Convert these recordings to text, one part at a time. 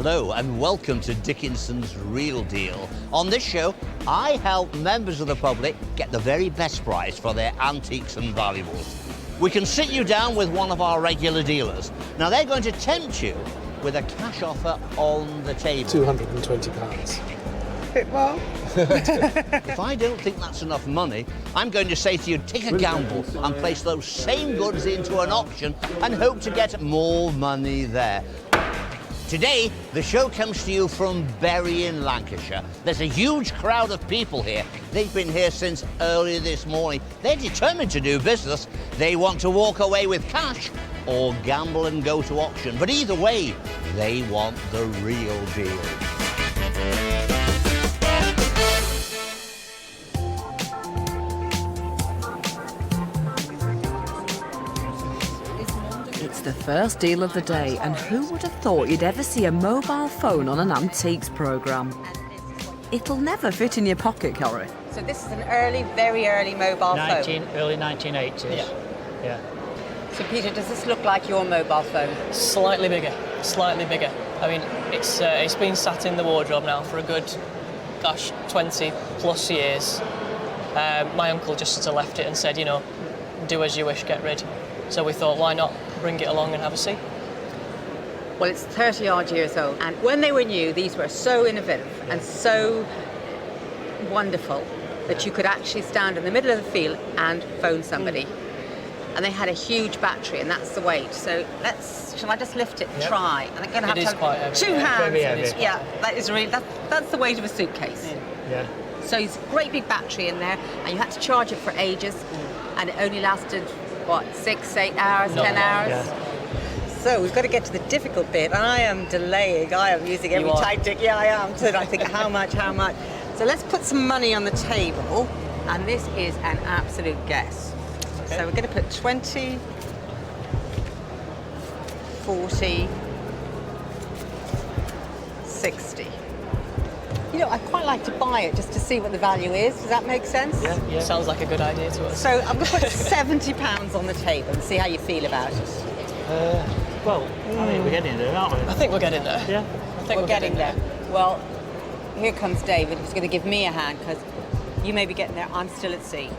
Hello and welcome to Dickinson's Real Deal. On this show, I help members of the public get the very best price for their antiques and valuables. We can sit you down with one of our regular dealers. Now they're going to tempt you with a cash offer on the table. £220. Bit more. If I don't think that's enough money, I'm going to say to you, take a gamble and place those same goods into an auction and hope to get more money there. Today, the show comes to you from Bury in Lancashire. There's a huge crowd of people here. They've been here since early this morning. They're determined to do business. They want to walk away with cash or gamble and go to auction. But either way, they want the real deal. The first deal of the day, and who would have thought you'd ever see a mobile phone on an antiques programme? It'll never fit in your pocket, Corrie. So this is an early, very early mobile phone. Early 1980s. Yeah. So Peter, does this look like your mobile phone? Slightly bigger. I mean, it's been sat in the wardrobe now for a good, 20 plus years. My uncle just sort of left it and said, you know, do as you wish, get rid. So we thought, why not bring it along and have a see? Well, it's 30 odd years old, and when they were new, these were so innovative and so wonderful that you could actually stand in the middle of the field and phone somebody. And they had a huge battery, and that's the weight. So shall I just lift it and try? And I'm going to have to have quite heavy. Two hands. Very heavy. Yeah, that is really, that's the weight of a suitcase. Yeah. So it's a great big battery in there, and you had to charge it for ages, and it only lasted, what, 6, 8 hours, 10 hours? Yeah. So we've got to get to the difficult bit, and I am delaying. I am using every tactic. Yeah, I am. So I think, how much? So let's put some money on the table, and this is an absolute guess. Okay. So we're going to put 20, 40, 60. You know, I quite like to buy it just to see what the value is. Does that make sense? Yeah. Sounds like a good idea to us. So I'm going to put £70 on the table and see how you feel about it. I mean, we're getting there, aren't we? I think we're getting there. Yeah. I think we're getting there. Well, here comes David, who's going to give me a hand, because you may be getting there. I'm still at sea.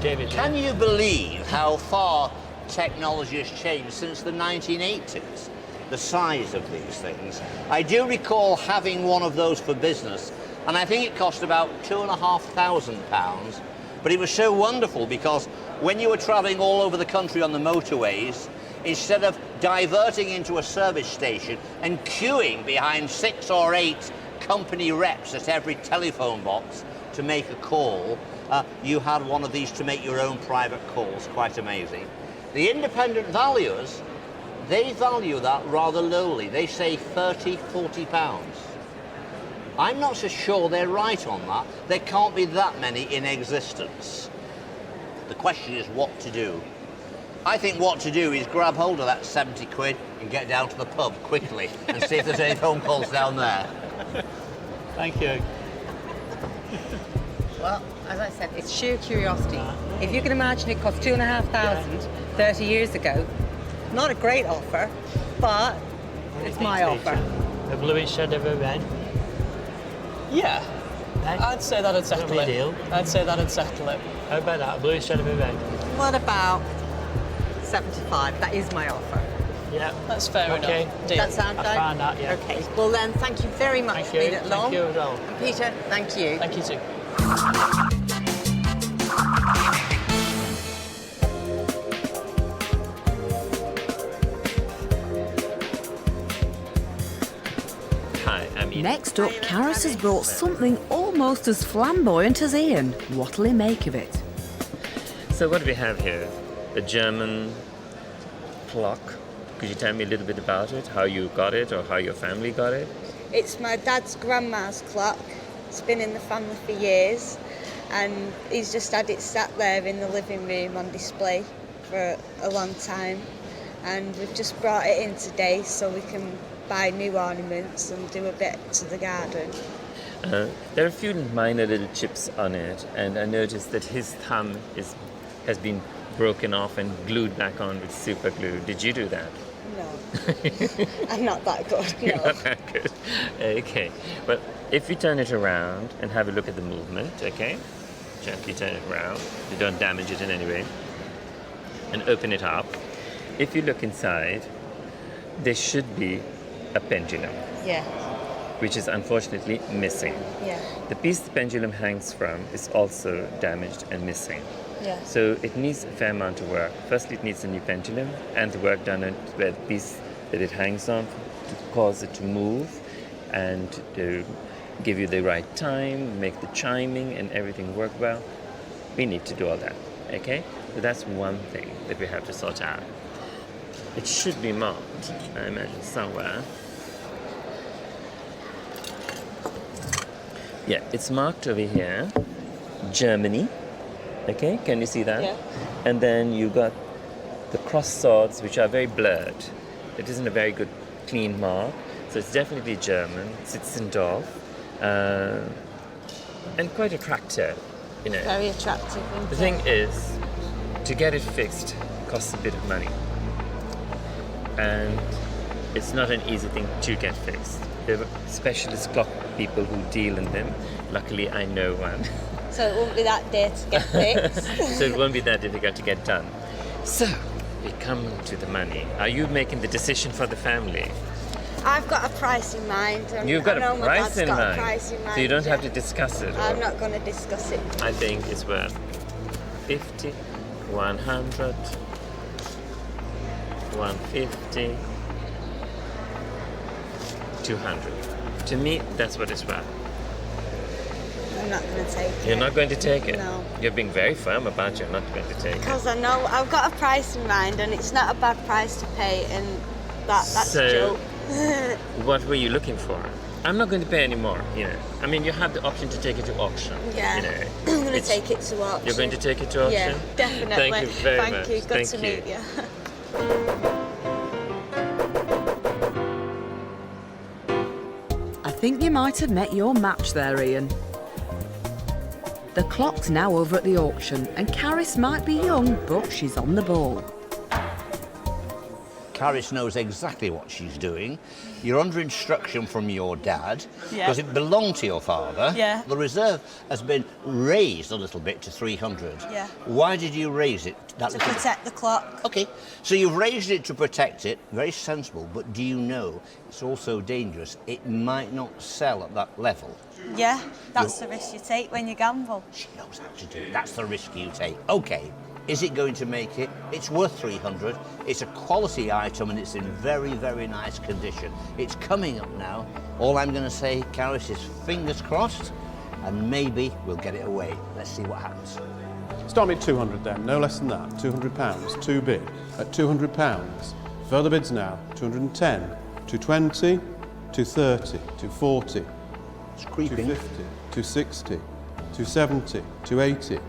David. Can you believe how far technology has changed since the 1980s? The size of these things. I do recall having one of those for business, and I think it cost about £2,500, but it was so wonderful because when you were travelling all over the country on the motorways, instead of diverting into a service station and queuing behind 6 or 8 company reps at every telephone box to make a call, you had one of these to make your own private calls. Quite amazing. The independent valuers, they value that rather lowly. They say £30, £40. I'm not so sure they're right on that. There can't be that many in existence. The question is what to do. I think what to do is grab hold of that 70 quid and get down to the pub quickly and see if there's any phone calls down there. Thank you. Well, as I said, it's sheer curiosity. If you can imagine it cost £2,500 30 years ago, not a great offer, but it's my offer. A blue instead of a red? Yeah. I'd say that'd settle it. Deal. I'd say that'd settle it. How about that? A blue instead of a red? What about 75? That is my offer. Yeah, that's fair enough. Deal. Does that sound I right? found that, yeah. Okay. Well then, thank you very much for being along. Thank you as well. And Peter, thank you. Thank you too. Next up, Caris has brought something almost as flamboyant as Ian. What'll he make of it? So what do we have here? A German clock. Could you tell me a little bit about it? How you got it or how your family got it? It's my dad's grandma's clock. It's been in the family for years, and he's just had it sat there in the living room on display for a long time, and we've just brought it in today so we can buy new ornaments and do a bit to the garden. There are a few minor little chips on it, and I noticed that his thumb has been broken off and glued back on with super glue. Did you do that? No. I'm not that good, You're no. not that good. Okay. Well, if you turn it around and have a look at the movement, okay? Gently turn it around. You don't damage it in any way. And open it up. If you look inside, there should be a pendulum, Yeah, which is unfortunately missing. yeah, The piece the pendulum hangs from is also damaged and missing. yeah. So it needs a fair amount of work. Firstly, it needs a new pendulum and the work done on where the piece that it hangs on to cause it to move and to give you the right time, make the chiming and everything work well. We need to do all that, okay? So that's one thing that we have to sort out. It should be marked, I imagine, somewhere. Yeah, it's marked over here, Germany. Okay, can you see that? Yeah. And then you got the cross swords, which are very blurred. It isn't a very good, clean mark. So it's definitely German, Sitzendorf, and quite attractive, you know. Very attractive. The thing is, to get it fixed costs a bit of money. And it's not an easy thing to get fixed. There are specialist clock people who deal in them. Luckily, I know one. So it won't be that day to get fixed. So it won't be that difficult to get done. So, we come to the money. Are you making the decision for the family? I've got a price in mind. And You've got I know a my price dad's in got mind. A price in mind. So you don't have to yeah. discuss it. I'm or- not going to discuss it. I think it's worth 50, 100, 150, 200. To me, that's what it's worth. I'm not going to take it. You're not going to take it? No. You're being very firm about you're not going to take it. Because I know I've got a price in mind and it's not a bad price to pay, and that's So- a joke. What were you looking for? I'm not going to pay any more, you know. I mean, you have the option to take it to auction. Yeah. You know. I'm going to It's- take it to auction. You're going to take it to auction? Yeah, definitely. Thank you very Thank much. you. Good Thank to you. meet you. I think you might have met your match there, Ian. The clock's now over at the auction, and Caris might be young, but she's on the ball. Caris knows exactly what she's doing. You're under instruction from your dad Yeah. because it belonged to your father. Yeah. The reserve has been raised a little bit to 300. Yeah. Why did you raise it that To little bit? protect the clock. Okay, so you've raised it to protect it, very sensible, but do you know it's also dangerous? It might not sell at that level. Yeah, that's the risk you take when you gamble. She knows how to do it. That's the risk you take. Okay, is it going to make it? It's worth 300. It's a quality item and it's in very, very nice condition. It's coming up now. All I'm going to say, Caris, is fingers crossed, and maybe we'll get it away. Let's see what happens. Start me at 200 then, no less than that. £200, too big. At £200. Further bids now. 210, 220, 230, 240, It's creeping. 250, 260, 270, 280,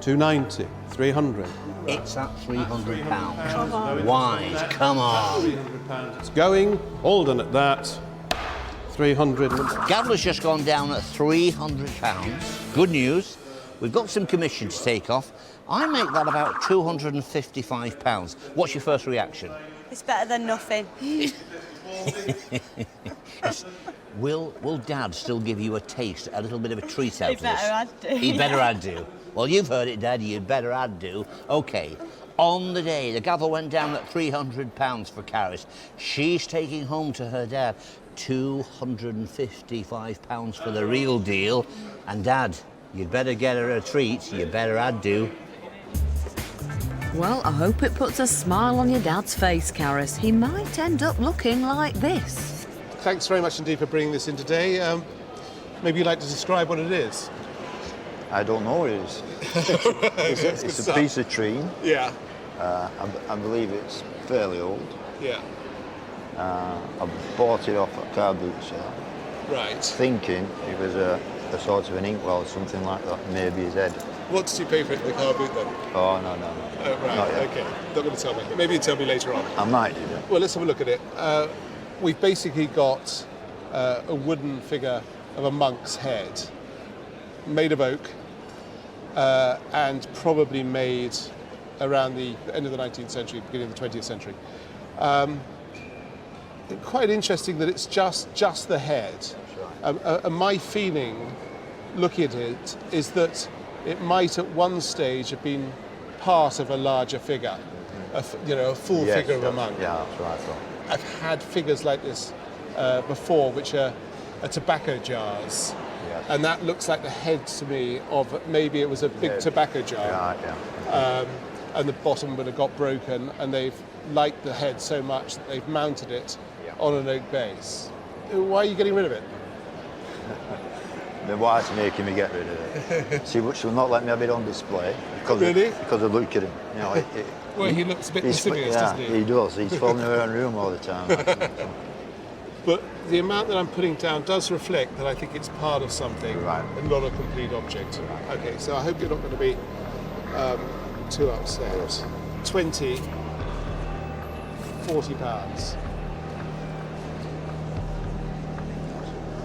290, 300. It's at £300. Come on. Wise, come on. £300 it's going. All done at that. 300. Gambler's just gone down at £300. Good news. We've got some commission to take off. I make that about £255. What's your first reaction? It's better than nothing. Will Dad still give you a taste, a little bit of a treat out He of this? better add do, He better yeah. add do. Well, you've heard it, Dad. You'd better add do. Okay. On the day, the gavel went down at £300 for Caris. She's taking home to her dad £255 for the real deal. And Dad, you'd better get her a treat. You better add do. Well, I hope it puts a smile on your dad's face, Caris. He might end up looking like this. Thanks very much indeed for bringing this in today. Maybe you'd like to describe what it is? I don't know what it is. It's a piece of tree. Yeah, I believe it's fairly old. yeah, I bought it off a car boot sale, right. thinking it was a sort of an inkwell or something like that, maybe his head. What did you pay for it in the car boot then? Oh, no. Right, Not yet. okay. Not going to tell me. Maybe you tell me later on. I might do that. Well, let's have a look at it. We've basically got a wooden figure of a monk's head, made of oak, and probably made around the end of the 19th century, beginning of the 20th century. quite interesting that it's just the head. And my feeling, looking at it, is that it might at one stage have been part of a larger figure, a full figure of a monk. Yeah, that's what I thought. I've had figures like this before, which are tobacco jars. Yes. And that looks like the head to me of maybe it was a big tobacco jar. Yeah. And the bottom would have got broken, and they've liked the head so much that they've mounted it on an oak base. Why are you getting rid of it? My wife's making me get rid of it. She'll not let me have it on display because I look at him. You know, Well, he looks a bit lascivious, doesn't he? He does. He's falling around the room all the time. But the amount that I'm putting down does reflect that I think it's part of something and not a complete object. Okay, so I hope you're not going to be too upset. 20, 40 pounds.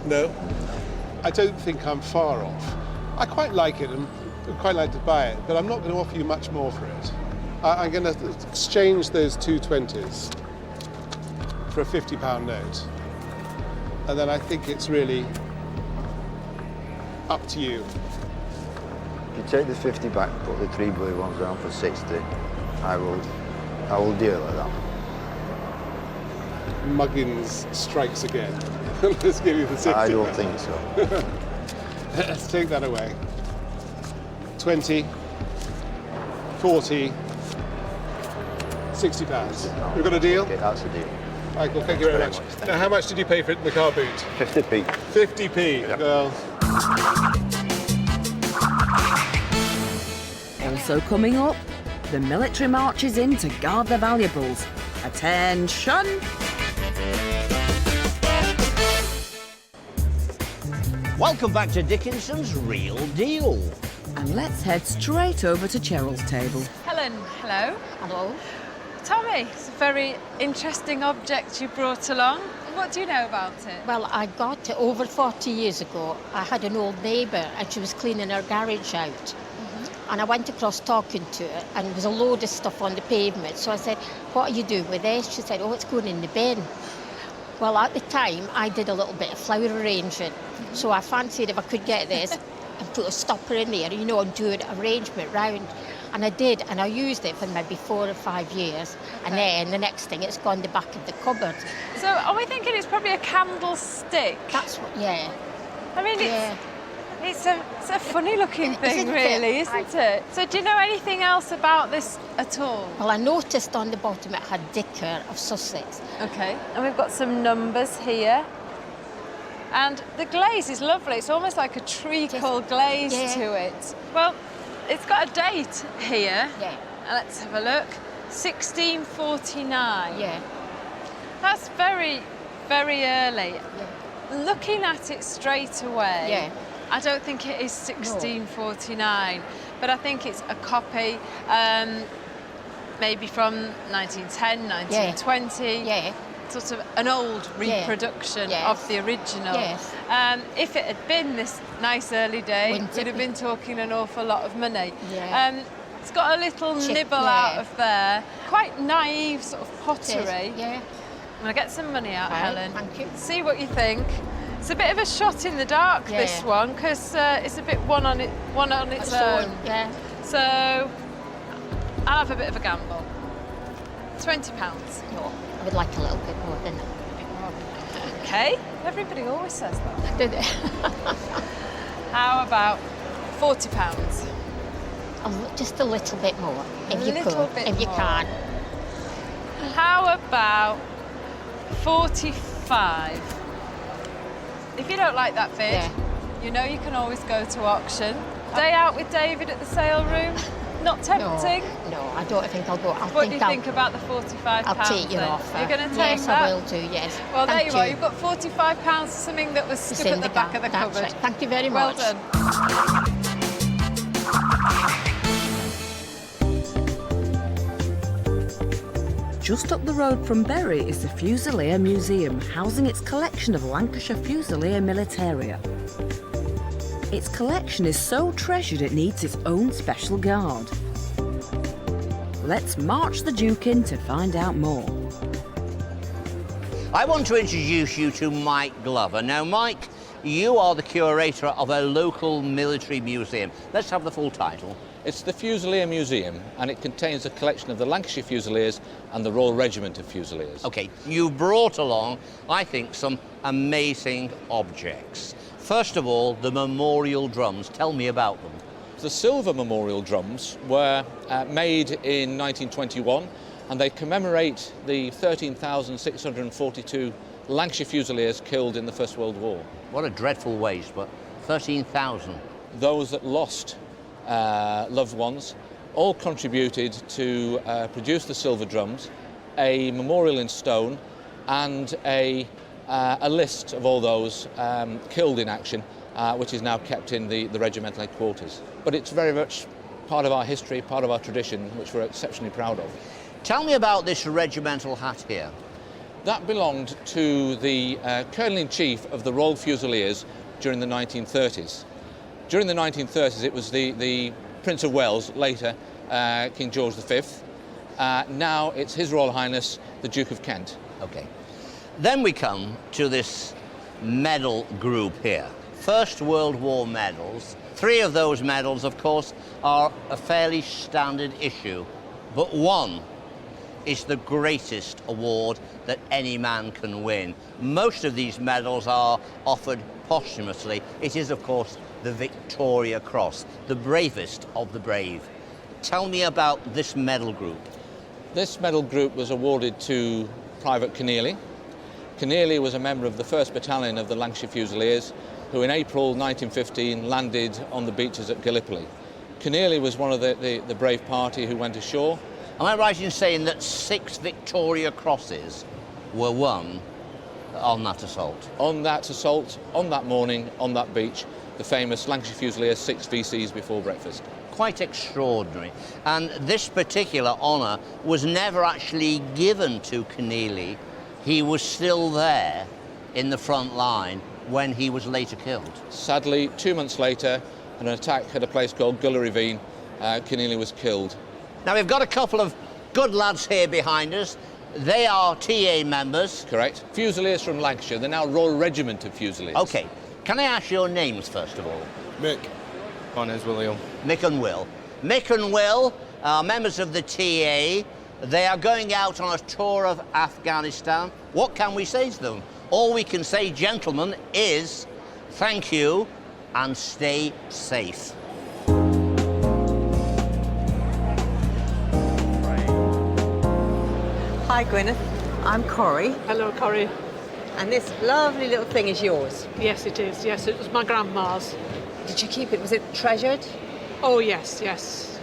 No, I don't think I'm far off. I quite like it and would quite like to buy it, but I'm not going to offer you much more for it. I'm going to exchange those two 20s for a £50 note. And then I think it's really up to you. If you take the 50 back, put the 3 blue ones down for 60, I will deal with that. Muggins strikes again. Let's give you the 60. I don't think so. Let's take that away. 20, 40, £60. We've got a deal? Okay, that's a deal. Michael, thank you very much. Now, how much did you pay for it in the car boot? 50p. 50p. Yep. Well. Also coming up, the military marches in to guard their valuables. Attention! Welcome back to Dickinson's Real Deal. And let's head straight over to Cheryl's table. Helen, hello. Hello. Tell me, it's a very interesting object you brought along. What do you know about it? Well, I got it over 40 years ago. I had an old neighbour and she was cleaning her garage out. And I went across talking to her and there was a load of stuff on the pavement. So I said, what are you doing with this? She said, oh, it's going in the bin. Well, at the time, I did a little bit of flower arranging. So I fancied if I could get this and put a stopper in there, you know, and do an arrangement round. And I did, and I used it for maybe 4 or 5 years. Okay. And then the next thing, it's gone the back of the cupboard. So are we thinking it's probably a candlestick? That's what, yeah. I mean, it's a funny looking thing, really, isn't it? So do you know anything else about this at all? Well, I noticed on the bottom it had Dicker of Sussex. Okay, and we've got some numbers here. And the glaze is lovely. It's almost like a treacle glaze to it. Well, it's got a date here. Yeah. Let's have a look. 1649. Yeah. That's very, very early. Yeah. Looking at it straight away, I don't think it is 1649, but I think it's a copy, maybe from 1910, 1920. Yeah. Sort of an old reproduction of the original. Yes. If it had been this nice early day, we'd have been talking an awful lot of money. Yeah. It's got a little nibble out of there. Quite naive sort of pottery. Yeah. I'm going to get some money out, Helen. Thank you. See what you think. It's a bit of a shot in the dark, this one, because it's a bit one on its own. Yeah. So I'll have a bit of a gamble. £20. No, I would like a little bit more than that. Okay. Everybody always says that. Do they? How about £40? Just a little bit more, if you could, if you can. How about 45? If you don't like that bid, you know you can always go to auction. Day out with David at the sale room? Not tempting? No, I don't think I'll go. What do you think about the £45? I'll take your offer. You're going to take that? Yes, I will do, yes. Well, there you are. You've got £45 for something that was stuck at the back of the cupboard. Right. Thank you very much. Well done. Just up the road from Bury is the Fusilier Museum, housing its collection of Lancashire Fusilier militaria. Its collection is so treasured it needs its own special guard. Let's march the Duke in to find out more. I want to introduce you to Mike Glover. Now, Mike, you are the curator of a local military museum. Let's have the full title. It's the Fusilier Museum, and it contains a collection of the Lancashire Fusiliers and the Royal Regiment of Fusiliers. Okay, you brought along, I think, some amazing objects. First of all, the memorial drums. Tell me about them. The silver memorial drums were made in 1921, and they commemorate the 13,642 Lancashire Fusiliers killed in the First World War. What a dreadful waste, but 13,000. Those that lost loved ones all contributed to produce the silver drums, a memorial in stone, and a list of all those killed in action, which is now kept in the regimental headquarters. But it's very much part of our history, part of our tradition, which we're exceptionally proud of. Tell me about this regimental hat here. That belonged to the Colonel-in-Chief of the Royal Fusiliers during the 1930s. During the 1930s, it was the Prince of Wales, later King George V. Now it's His Royal Highness, the Duke of Kent. Okay. Then we come to this medal group here. First World War medals. 3 of those medals, of course, are a fairly standard issue, but one is the greatest award that any man can win. Most of these medals are offered posthumously. It is, of course, the Victoria Cross, the bravest of the brave. Tell me about this medal group. This medal group was awarded to Private Keneally. Keneally was a member of the 1st Battalion of the Lancashire Fusiliers, who in April 1915 landed on the beaches at Gallipoli. Keneally was one of the brave party who went ashore. Am I right in saying that 6 Victoria Crosses were won on that assault? On that assault, on that morning, on that beach, the famous Lancashire Fusiliers 6 VCs before breakfast. Quite extraordinary. And this particular honour was never actually given to Keneally. He was still there in the front line when he was later killed. Sadly, 2 months later, an attack at a place called Gully Ravine, Keneally was killed. Now, we've got a couple of good lads here behind us. They are TA members. Correct. Fusiliers from Lancashire. They're now Royal Regiment of Fusiliers. OK. Can I ask your names, first of all? Mick. My name's William. Mick and Will. Mick and Will are members of the TA. They are going out on a tour of Afghanistan. What can we say to them? All we can say, gentlemen, is thank you and stay safe. Hi, Gwyneth. I'm Corrie. Hello, Corrie. And this lovely little thing is yours. Yes, it is. Yes, it was my grandma's. Did you keep it? Was it treasured? Oh, yes, yes.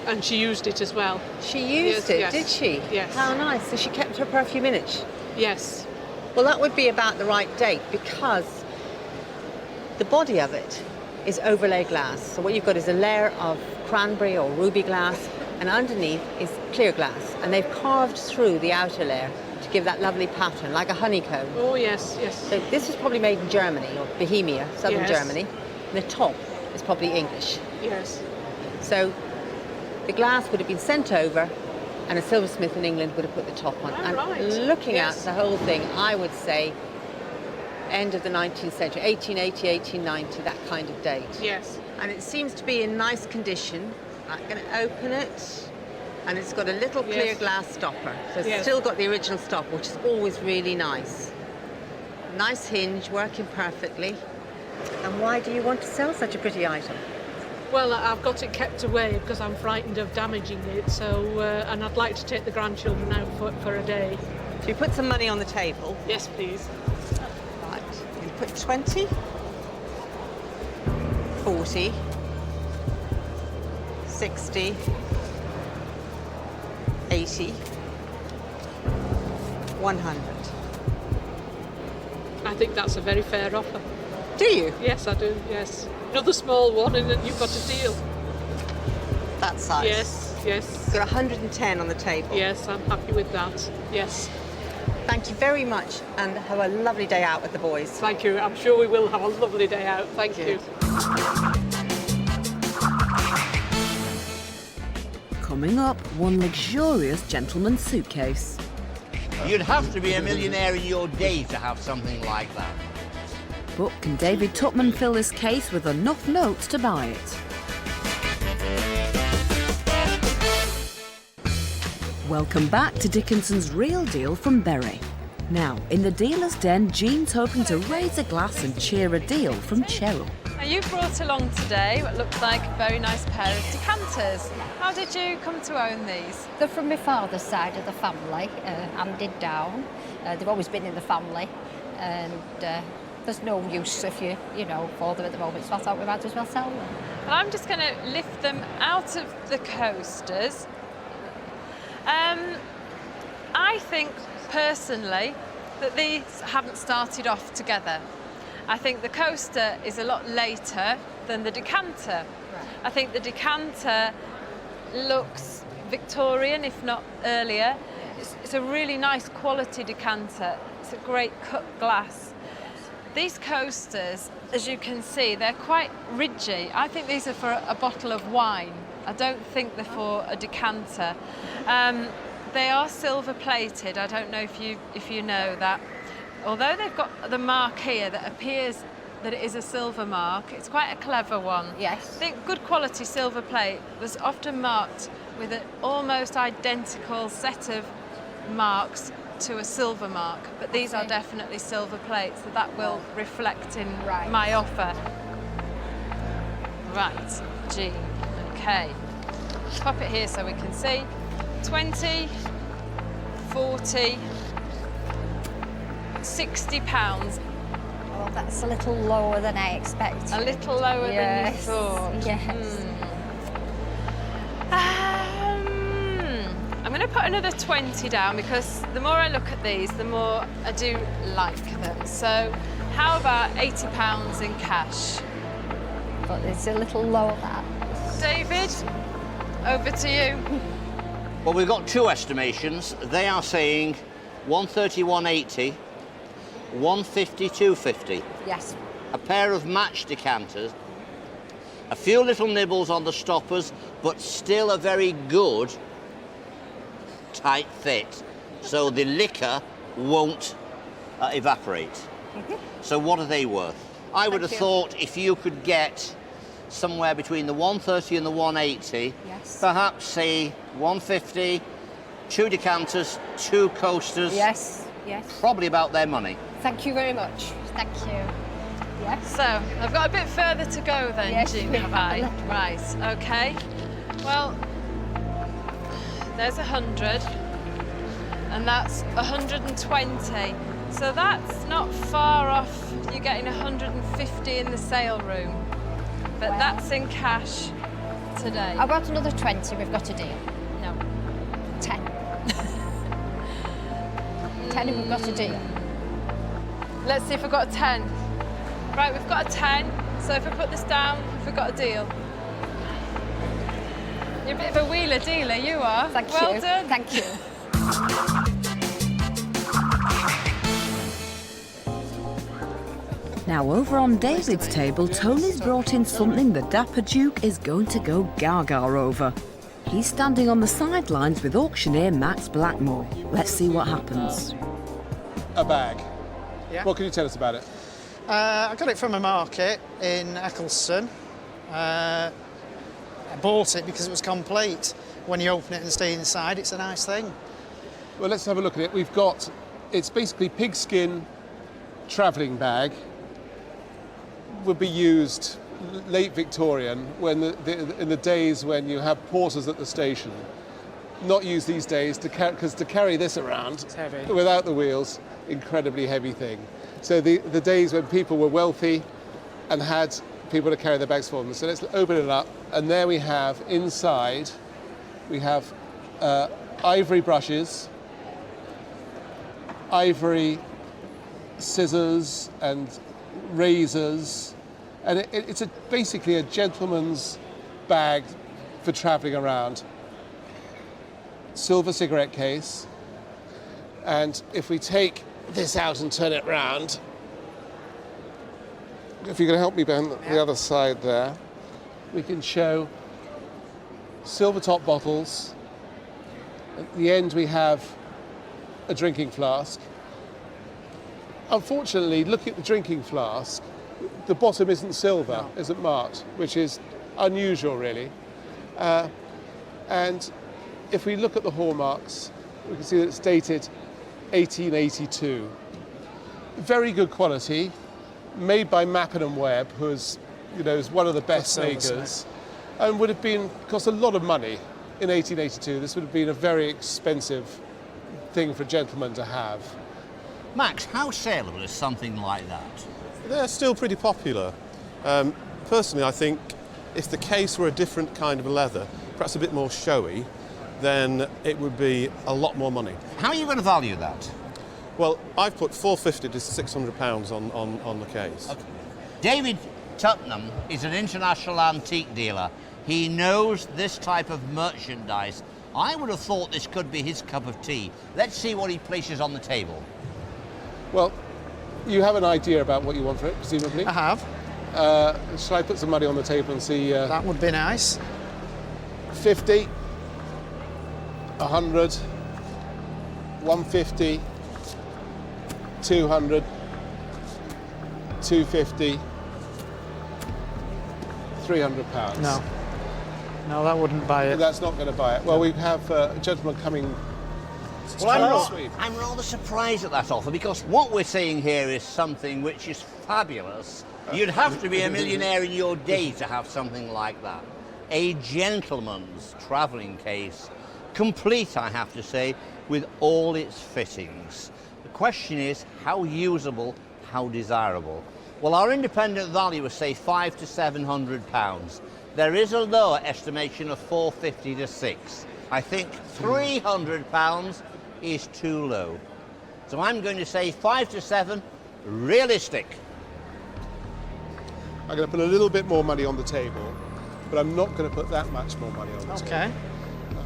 And she used it as well. She used it, did she? Yes. How nice. So she kept her perfume in it? Yes. Well, that would be about the right date because the body of it is overlay glass. So what you've got is a layer of cranberry or ruby glass, and underneath is clear glass. And they've carved through the outer layer to give that lovely pattern, like a honeycomb. Oh, yes, yes. So this was probably made in Germany, or Bohemia, southern Yes. Germany. The top is probably English. Yes. So the glass would have been sent over, and a silversmith in England would have put the top on. Oh, and right. looking Yes. at the whole thing, I would say end of the 19th century, 1880, 1890, that kind of date. Yes. And it seems to be in nice condition. I'm going to open it, and it's got a little clear Yes. glass stopper. So it's Yes. still got the original stopper, which is always really nice. Nice hinge, working perfectly. And why do you want to sell such a pretty item? Well, I've got it kept away because I'm frightened of damaging it. So, and I'd like to take the grandchildren out for a day. So you put some money on the table. Yes, please. Right. You put 20, 40, 60, 80, 100. I think that's a very fair offer. Do you? Yes, I do, yes. Another small one and then you've got a deal. That size? Yes, yes. You've got 110 on the table. Yes, I'm happy with that. Yes. Thank you very much and have a lovely day out with the boys. Thank you. I'm sure we will have a lovely day out. Thank you. Coming up, one luxurious gentleman's suitcase. You'd have to be a millionaire in your day to have something like that. But can David Tupman fill this case with enough notes to buy it? Welcome back to Dickinson's Real Deal from Bury. Now, in the dealer's den, Jean's hoping to raise a glass and cheer a deal from Cheryl. Now you've brought along today what looks like a very nice pair of decanters. How did you come to own these? They're from my father's side of the family, handed down. They've always been in the family, and there's no use if you know, for them at the moment, so I thought we might as well sell them. Well, I'm just going to lift them out of the coasters. I think, personally, that these haven't started off together. I think the coaster is a lot later than the decanter. Right. I think the decanter looks Victorian, if not earlier. It's a really nice quality decanter. It's a great cut glass. These coasters, as you can see, they're quite ridgy. I think these are for a bottle of wine. I don't think they're for a decanter. They are silver plated. I don't know if you know that. Although they've got the mark here that appears that it is a silver mark, it's quite a clever one. Yes. I think good quality silver plate was often marked with an almost identical set of marks to a silver mark, but these are definitely silver plates, so that will reflect in my offer. Right, Jean, okay. Pop it here so we can see. 20, 40, £60. Oh, that's a little lower than I expected. A little lower than you thought. Yes. I'm going to put another 20 down because the more I look at these, the more I do like them. So how about £80 in cash? But it's a little low, that. David, over to you. Well, we've got two estimations. They are saying 130, 180, 150, 250. Yes. A pair of match decanters, a few little nibbles on the stoppers, but still a very good tight fit, so the liquor won't evaporate. So what are they worth? I would have thought if you could get somewhere between the 130 and the 180, perhaps say 150, two decanters, two coasters. Yes, yes. Probably about their money. Thank you very much. Thank you. Yes. So I've got a bit further to go then, yes, Jean, have I? Right, okay. Well, there's 100, and that's 120. So that's not far off. You're getting 150 in the sale room. But that's in cash today. How about another 20? We've got a deal. No. 10. 10 and we've got a deal. Let's see if we've got a 10. Right, we've got a 10. So if we put this down, we've got a deal. You're a bit of a wheeler dealer, you are. Thank you. Well done. Thank you. Now over on David's table, Tony's brought in something the Dapper Duke is going to go gaga over. He's standing on the sidelines with auctioneer Max Blackmore. Let's see what happens. A bag. Yeah. What can you tell us about it? I got it from a market in Eccleston. I bought it because it was complete. When you open it and stay inside, it's a nice thing. Well, let's have a look at it. We've got, it's basically pigskin travelling bag. Would be used late Victorian when in the days when you have porters at the station. Not used these days because to carry this around without the wheels, incredibly heavy thing. So the days when people were wealthy and had people to carry their bags for them. So let's open it up, and there we have inside. We have ivory brushes, ivory scissors and razors, and it's basically a gentleman's bag for travelling around. Silver cigarette case, and if we take this out and turn it round, if you can help me behind the other side there, we can show silver top bottles. At the end we have a drinking flask. Unfortunately, look at the drinking flask. The bottom isn't silver, isn't marked, which is unusual, really. And if we look at the hallmarks, we can see that it's dated 1882. Very good quality, made by Mappin & Webb, who is, is one of the best makers, and would have cost a lot of money in 1882. This would have been a very expensive thing for a gentleman to have. Max, how saleable is something like that? They're still pretty popular. Personally, I think if the case were a different kind of leather, perhaps a bit more showy, then it would be a lot more money. How are you going to value that? Well, I've put £450 to £600 on the case. Okay. David Tupman is an international antique dealer. He knows this type of merchandise. I would have thought this could be his cup of tea. Let's see what he places on the table. Well, you have an idea about what you want for it, presumably? I have. Shall I put some money on the table and see? That would be nice. 50, 100, 150, 200, 250, £300. No, that wouldn't buy it. That's not going to buy it. Well, we have a gentleman coming. Well, I'm rather surprised at that offer, because what we're seeing here is something which is fabulous. You'd have to be a millionaire in your day to have something like that. A gentleman's travelling case, complete, I have to say, with all its fittings. The question is, how usable, how desirable? Well, our independent valuers say £500 to £700. There is a lower estimation of £450 to £600. I think £300 is too low. So I'm going to say 5 to 7, realistic. I'm going to put a little bit more money on the table, but I'm not going to put that much more money on the table. Okay.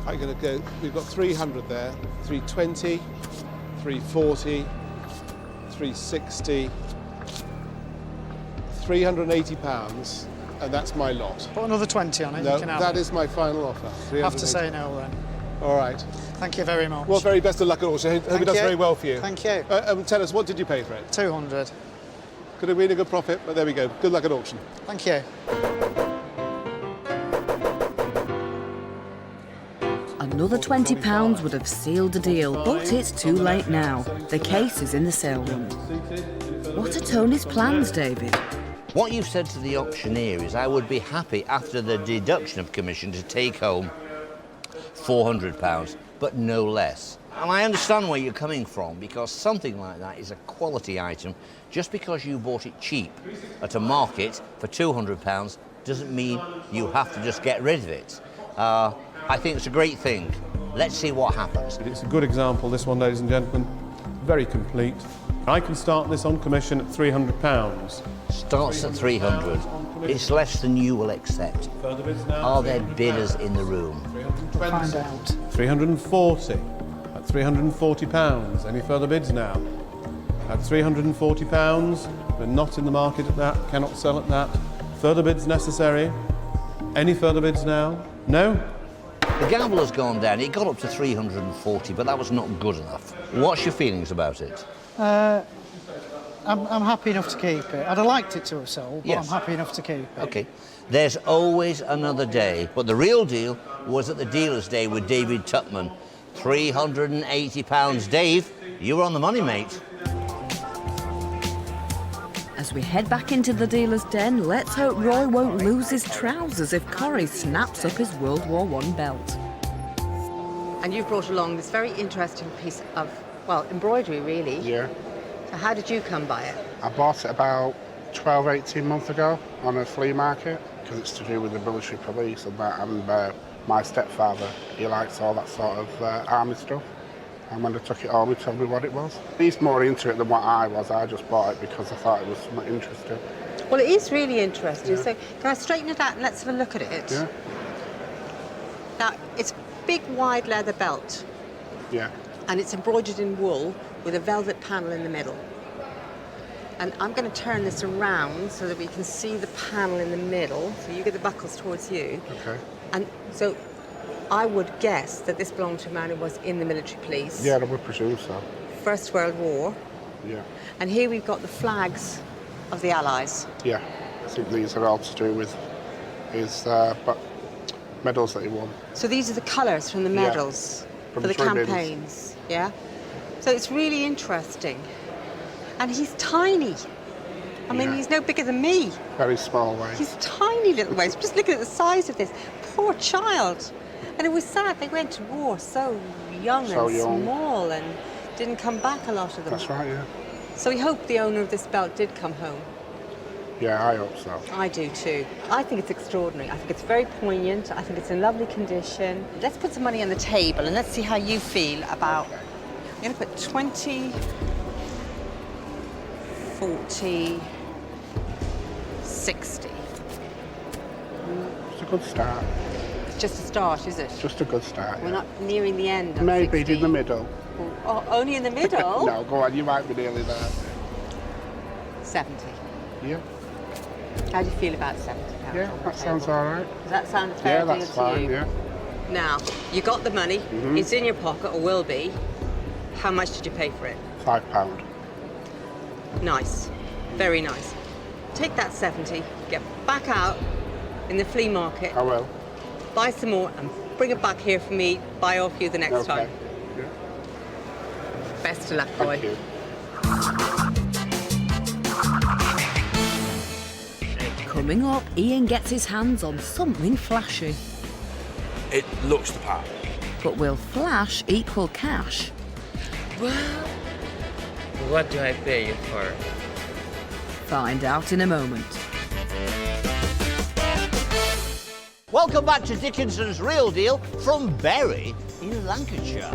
I'm going to go, we've got 300 there, 320, 340, 360, £380, and that's my lot. Put another 20 on it. No, you can have that it. is my final offer. I have to say no then. All right. Thank you very much. Well, very best of luck at all. I hope it does very well for you. Thank you. Tell us, what did you pay for it? 200. Could have been a good profit, but there we go. Good luck at auction. Thank you. Another £20 would have sealed the deal, but it's too late now. The case is in the sale room. What are Tony's plans, David? What you've said to the auctioneer is I would be happy after the deduction of commission to take home £400, but no less. And I understand where you're coming from, because something like that is a quality item. Just because you bought it cheap at a market for £200 doesn't mean you have to just get rid of it. I think it's a great thing. Let's see what happens. It's a good example, this one, ladies and gentlemen. Very complete. I can start this on commission at £300. Starts at 300. It's less than you will accept. Are there bidders in the room? Find out. 340. At £340. Any further bids now? At £340. We're not in the market at that. Cannot sell at that. Further bids necessary. Any further bids now? No? The gamble has gone down. It got up to 340, but that was not good enough. What's your feelings about it? I'm happy enough to keep it. I'd have liked it to have sold, but Yes. I'm happy enough to keep it. Okay. There's always another day, but the real deal was at the dealer's day with David Tupman. £380. Dave, you were on the money, mate. As we head back into the dealer's den, let's hope Roy won't lose his trousers if Corrie snaps up his World War I belt. And you've brought along this very interesting piece of, well, embroidery, really. Yeah. So how did you come by it? I bought it about 12, 18 months ago on a flea market, because it's to do with the military police and that, and my stepfather, he likes all that sort of army stuff. And when I took it home, he told me what it was. He's more into it than what I was. I just bought it because I thought it was something interesting. Well, it is really interesting. Yeah. So can I straighten it out and let's have a look at it? Yeah. Now, it's a big, wide leather belt. Yeah. And it's embroidered in wool with a velvet panel in the middle. And I'm going to turn this around so that we can see the panel in the middle. So you get the buckles towards you. Okay. And so I would guess that this belonged to a man who was in the military police. Yeah, I would presume so. First World War. Yeah. And here we've got the flags of the Allies. Yeah. I think these are all to do with his medals that he won. So these are the colours from the Yeah. medals From for the the ribbons. campaigns. Yeah. So it's really interesting. And he's tiny. I mean, Yeah. he's no bigger than me. Very small waist. He's tiny little waist. Just look at the size of this. Poor child. And it was sad. They went to war so young So and young. small and didn't come back, a lot of them. That's right, yeah. So we hope the owner of this belt did come home. Yeah, I hope so. I do too. I think it's extraordinary. I think it's very poignant. I think it's in lovely condition. Let's put some money on the table and let's see how you feel about... I'm going to put 20, 40, 60. It's a good start. It's just a start, is it? Just a good start. We're Yeah. not nearing the end of Maybe 60. in the middle. Oh, only in the middle? No, go on, you might be nearly there. 70. Yeah. How do you feel about 70 pounds? Yeah, that sounds all right. Does that sound a fair Yeah, deal that's to fine, you? yeah. Now, you got the money. Mhm. It's in your pocket, or will be. How much did you pay for it? £5. Nice. Very nice. Take that 70, get back out in the flea market. I will. Buy some more and bring it back here for me. Buy off you the next Okay. time. Yeah. Best of luck, boy. Thank you. Coming up, Ian gets his hands on something flashy. It looks the part. But will flash equal cash? What do I pay you for? Find out in a moment. Welcome back to Dickinson's Real Deal from Bury in Lancashire.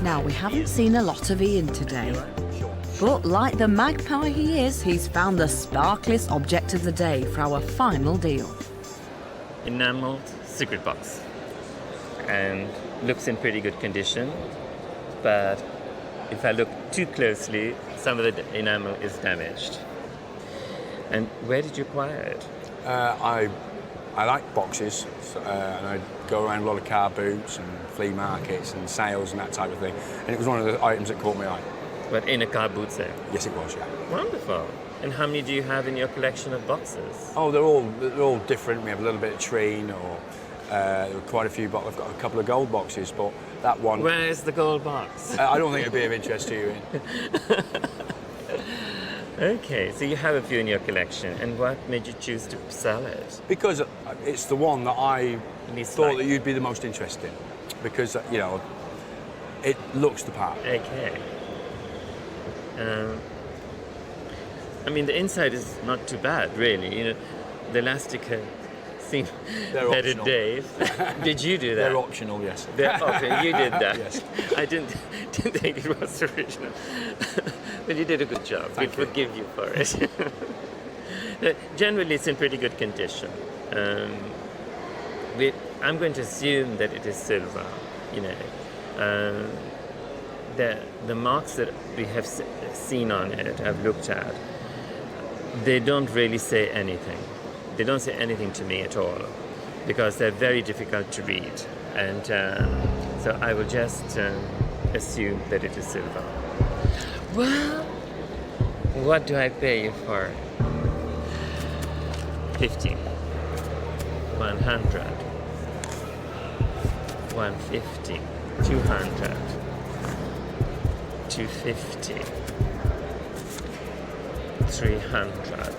Now, we haven't seen a lot of Ian today. But like the magpie he is, he's found the sparkliest object of the day for our final deal. Enameled secret box. And looks in pretty good condition, but if I look too closely, some of the enamel is damaged. And where did you acquire it? I like boxes, and I go around a lot of car boots and flea markets and sales and that type of thing. And it was one of the items that caught my eye. But in a car boot sale? Yes, it was, yeah. Wonderful. And how many do you have in your collection of boxes? Oh, they're all different. We have a little bit of Treen, or there were quite a few. I've got a couple of gold boxes, but that one. Where is the gold box? I don't think it'd be of interest to you. Ian. Okay, so you have a few in your collection, and what made you choose to sell it? Because it's the one that I thought like. that you'd be the most interested in. Because, you know, it looks the part. Okay. I mean, the inside is not too bad, really. You know, the elastic seemed They're better optional. Dave. Did you do that? They're optional, yes. Okay, you did that. Yes. I didn't think it was original. But you did a good job. We forgive you for it. Generally, it's in pretty good condition. I'm going to assume that it is silver. You know, the marks that we have seen on it, I've looked at. They don't really say anything. They don't say anything to me at all, because they're very difficult to read. And so I will just assume that it is silver. Well, what do I pay you for? 50, 100, 150, 200, 250, 300.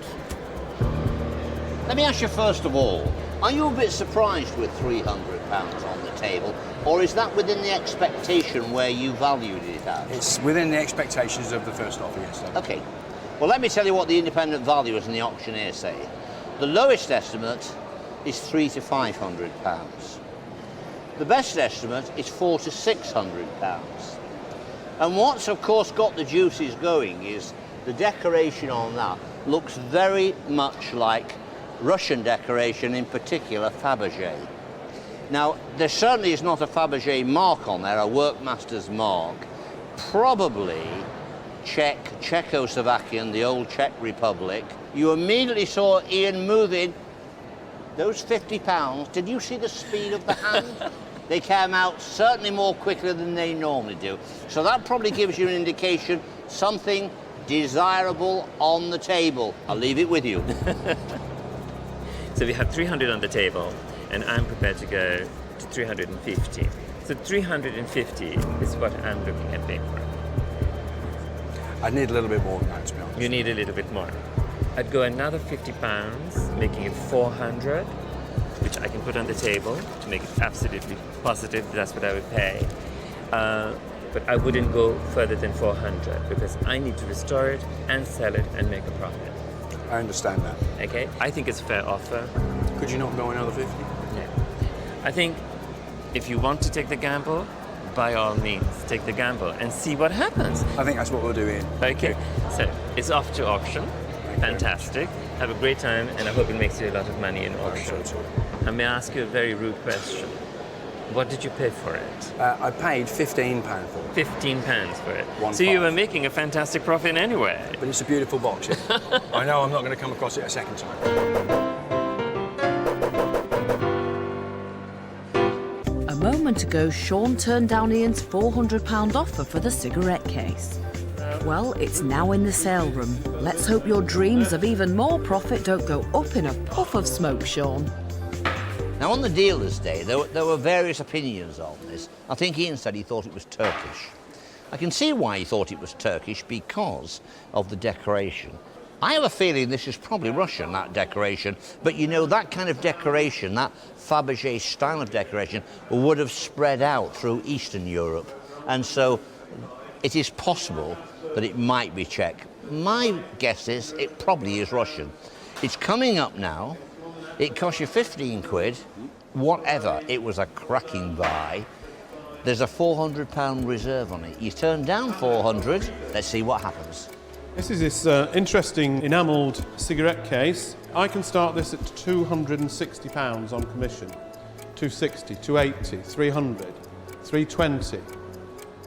Let me ask you first of all, are you a bit surprised with £300 on the table, or is that within the expectation where you valued it at? It's within the expectations of the first offer, yes. Okay. Well, let me tell you what the independent valuers and the auctioneer say. The lowest estimate is £300 to £500. The best estimate is £400 to £600. And what's of course got the juices going is the decoration on that looks very much like Russian decoration, in particular Fabergé. Now, there certainly is not a Fabergé mark on there, a workmaster's mark. Probably Czechoslovakian, the old Czech Republic. You immediately saw Ian moving those £50. Did you see the speed of the hand? They came out certainly more quickly than they normally do. So that probably gives you an indication something desirable on the table. I'll leave it with you. So we have 300 on the table, and I'm prepared to go to 350. So 350 is what I'm looking at paying for. I need a little bit more than that, to be honest. You need a little bit more. I'd go another £50, making it 400, which I can put on the table to make it absolutely positive that's what I would pay. But I wouldn't go further than 400 because I need to restore it and sell it and make a profit. I understand that. Okay, I think it's a fair offer. Could you not go another 50? Yeah. I think if you want to take the gamble, by all means, take the gamble and see what happens. I think that's what we'll do, Ian. Okay, so it's off to auction. Fantastic. Have a great time, and I hope it makes you a lot of money in auction. And may I ask you a very rude question? What did you pay for it? I paid £15 for it. £15 for it. 1 So you five. were making a fantastic profit anyway. But it's a beautiful box. I know I'm not going to come across it a second time. A moment ago, Sean turned down Ian's £400 offer for the cigarette case. Well, it's now in the sale room. Let's hope your dreams of even more profit don't go up in a puff of smoke, Sean. Now, on the dealer's day, there were various opinions on this. I think Ian said he thought it was Turkish. I can see why he thought it was Turkish because of the decoration. I have a feeling this is probably Russian, that decoration, but you know, that kind of decoration, that Fabergé style of decoration, would have spread out through Eastern Europe. And so it is possible that it might be Czech. My guess is it probably is Russian. It's coming up now. It cost you 15 quid, whatever. It was a cracking buy. There's a £400 reserve on it. You turn down 400. Let's see what happens. This is this interesting enamelled cigarette case. I can start this at £260 on commission. 260, 280, 300, 320,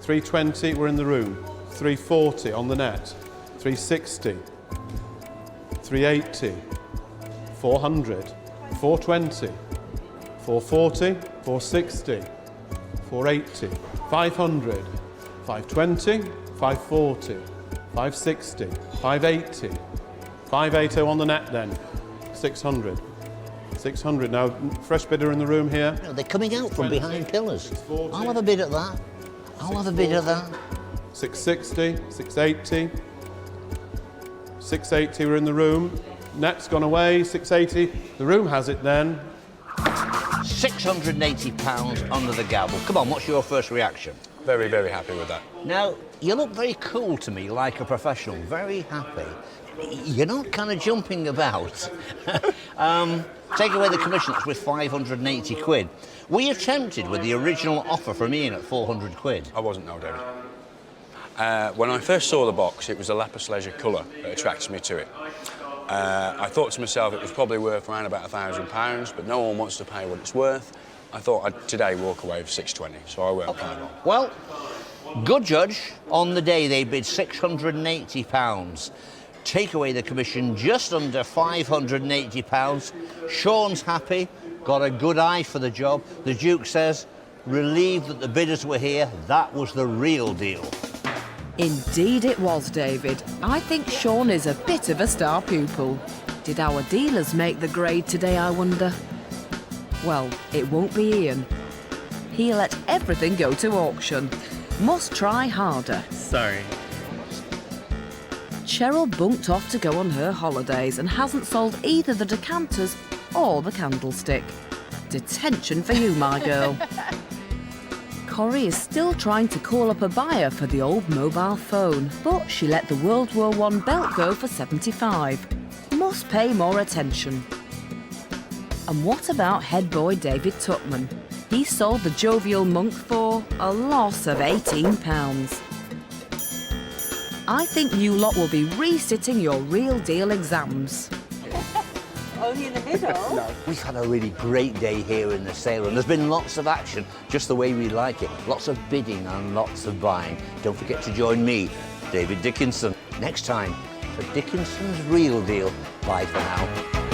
320, we're in the room. 340 on the net, 360, 380, 400, 420, 440, 460, 480, 500, 520, 540, 560, 580, 580 on the net then, 600, 600. Now, fresh bidder in the room here. No, they're coming out from behind pillars. I'll have a bid at that. I'll have a bid at that. 660, 680, 680, we're in the room. Net's gone away, 680. The room has it then. £680 under the gavel. Come on, what's your first reaction? Very, very happy with that. Now, you look very cool to me, like a professional. Very happy. You're not kind of jumping about. Take away the commission, that's with 580 quid. Were you tempted with the original offer from Ian at 400 quid? I wasn't, no, David. When I first saw the box, it was the lapis lazuli colour that attracted me to it. I thought to myself it was probably worth around about £1,000, but no one wants to pay what it's worth. I thought I'd today walk away with 620, so I weren't paying wrong. Well, good judge. On the day they bid £680. Take away the commission, just under £580. Sean's happy, got a good eye for the job. The Duke says, relieved that the bidders were here, that was the real deal. Indeed it was, David. I think Sean is a bit of a star pupil. Did our dealers make the grade today, I wonder? Well, it won't be Ian. He'll let everything go to auction. Must try harder. Sorry. Cheryl bunked off to go on her holidays and hasn't sold either the decanters or the candlestick. Detention for you, my girl. Corrie is still trying to call up a buyer for the old mobile phone, but she let the World War I belt go for 75. Must pay more attention. And what about head boy David Tuckman? He sold the jovial monk for a loss of £18. I think you lot will be resitting your real deal exams. Only in the middle? No. We've had a really great day here in the sale room. There's been lots of action, just the way we like it. Lots of bidding and lots of buying. Don't forget to join me David Dickinson. Next time for Dickinson's Real Deal. Bye for now.